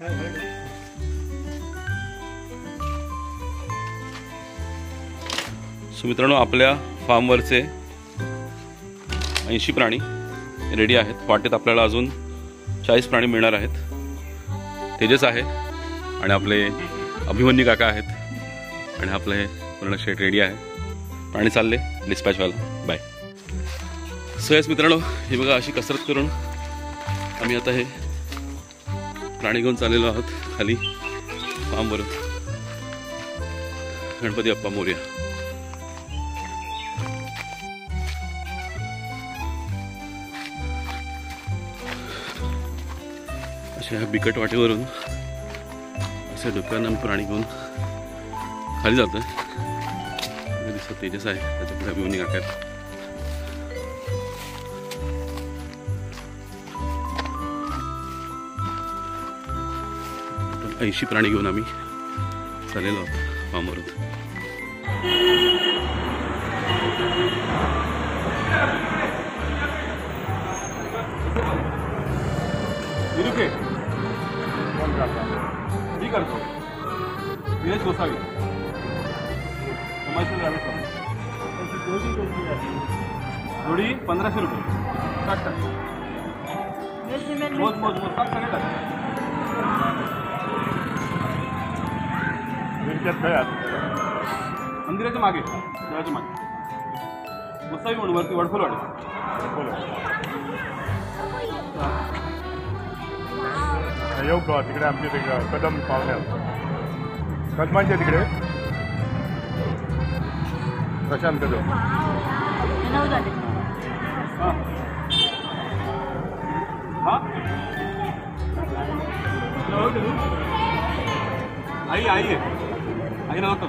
So मित्रांनो, आपल्या फार्मवरचे 80 प्राणी रेडी आहेत. वाटेत आपल्याला अजून 40 प्राणी मिळणार आहेत. तेजस आहे आणि आपले अभिमन्यू काका आहेत आणि आपले पूर्ण शेट रेडी आहे. प्राणी चालले डिस्पॅचवाला. बाय. सो यस मित्रांनो, हे बघा अशी कसरत करून आम्ही आता हे प्राणी घेऊन चाललेलो आहोत खाली फार्मवर. गणपती बाप्पा मोरया. अशा बिकट वाटेवरून असे डोक्यानं प्राणी घेऊन खाली जातोय. दिसत तेजस आहे, त्याच्यापुढे अभिमन्यू काका आहेत. 80 प्राणी घेऊन आम्ही चाललेलो आहोत फार्मवरून. जोडी 1500 रुपये. मंदिराच्या मागे, देवाच्या मागे मुसावी म्हणून वरती वडफलवाडी. येऊ का तिकडे आमच्या तिकडे कदम पावल्या कदमांच्या तिकडे प्रशांत कदम. आई आई आहे, आई नव्हतं.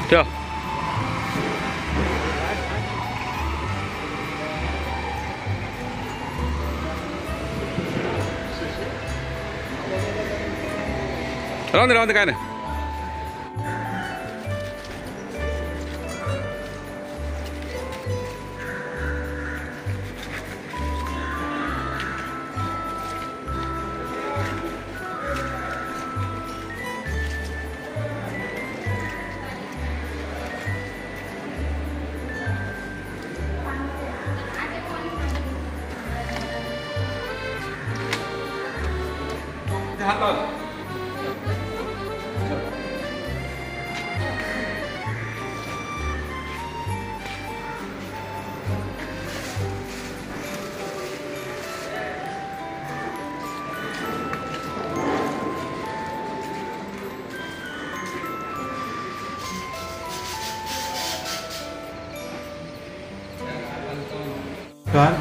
क्या राहून दे काय नाही.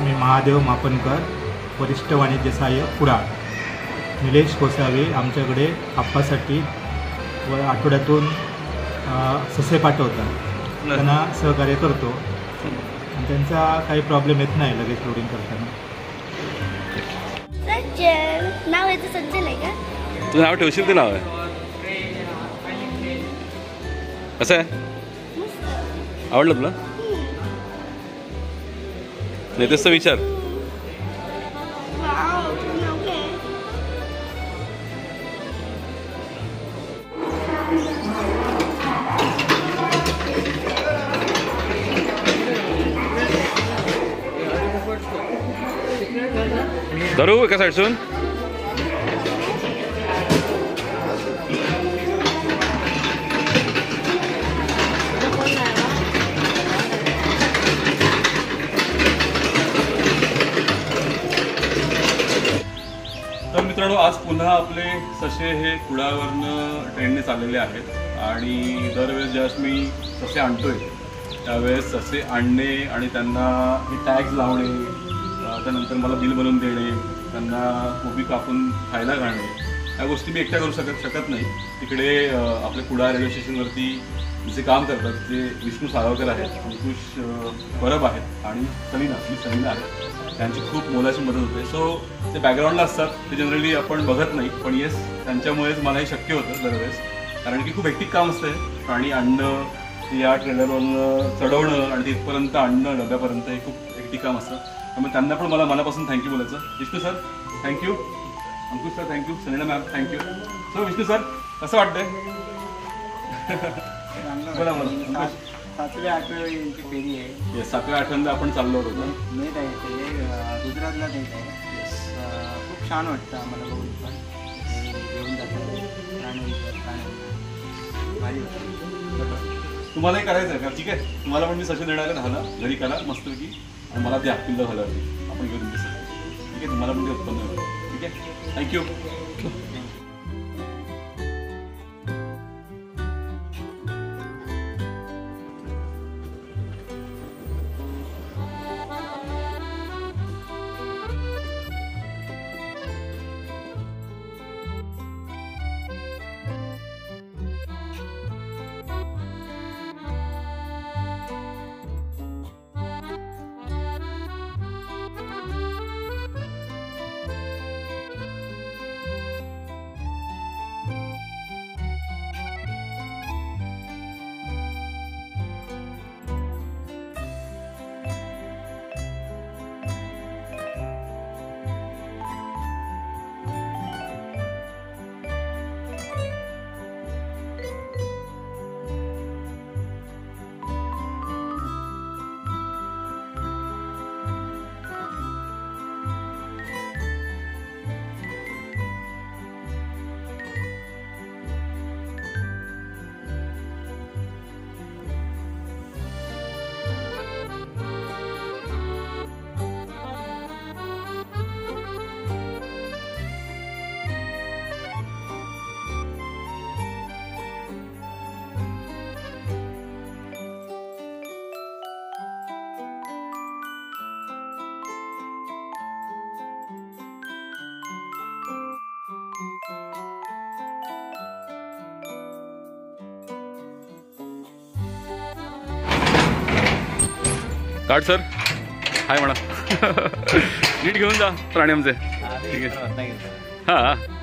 मी महादेव मापनकर, वरिष्ठ वाणिज्य सहाय्यक कुडाळ. निलेश कोसावे आमच्याकडे आप्पासाठी आठवड्यातून ससे पाठवतात. त्यांना सहकार्य करतो आणि त्यांचा काही प्रॉब्लेम येत नाही लगेच लोडिंग करताना. नाव याचं सज्जन आहे का? तुझं नाव ठेवशील ते नाव आहे. कसं आहे, आवडलं तुला? नाही तसं विचार. धरू एका साईडसून. तर मित्रांनो, आज पुन्हा आपले ससे हे कुडाळवरनं ट्रेनने चाललेले आहेत आणि दरवेळेस ज्यावेळेस मी ससे आणतोय त्यावेळेस ससे आणणे आणि त्यांना हे टॅग्स लावणे, त्यानंतर मला बिल बनवून देणे, त्यांना कोबी कापून खायला घालणे त्या गोष्टी मी एकट्या करू शकत नाही. तिकडे आपले कुडाळ रेल्वे स्टेशनवरती जे काम करतात ते विष्णू साळवकर आहेत, अंकुश परब आहेत आणि सलीना आहे. त्यांची खूप मोलाची मदत होते. सो ते बॅकग्राऊंडला असतात, ते जनरली आपण बघत नाही, पण येस त्यांच्यामुळेच मला हे शक्य होतं दरवेळेस. कारण की खूप हेक्टिक काम असतं प्राणी आणणं, या ट्रेलरवरून चढवणं आणि तिथपर्यंत आणणं डब्यापर्यंत, हे खूप हेक्टिक काम असतं. त्यामुळे त्यांना पण मला मनापासून थँक्यू बोलायचं. Vishnu sir thank you, Ankush sir thank you, Salina ma'am thank you. So Vishnu sir कसं वाटतंय? बोला मला. 7व्या-8व्या फेरी आहे. येस, 7व्या-8व्यांदा आपण चाललो होतो. नेट आहे ते गुजरातला नेट आहे. खूप छान वाटतं आम्हाला बघून पण घेऊन जातात प्राणी भारी होतं. तुम्हालाही करायचं आहे का? ठीक आहे, तुम्हाला पण मी सशे देणार आहे. झाला घरी करा मस्तपैकी आणि मला द्या पिल्लं झाल्यावरती आपण घेऊन दिसत. ठीक आहे, तुम्हाला पण ते उत्पन्न होईल. ठीक आहे, थँक्यू. काढ सर, हाय म्हणा. नीट घेऊन जा प्राणी आमचे. ठीक आहे, हां.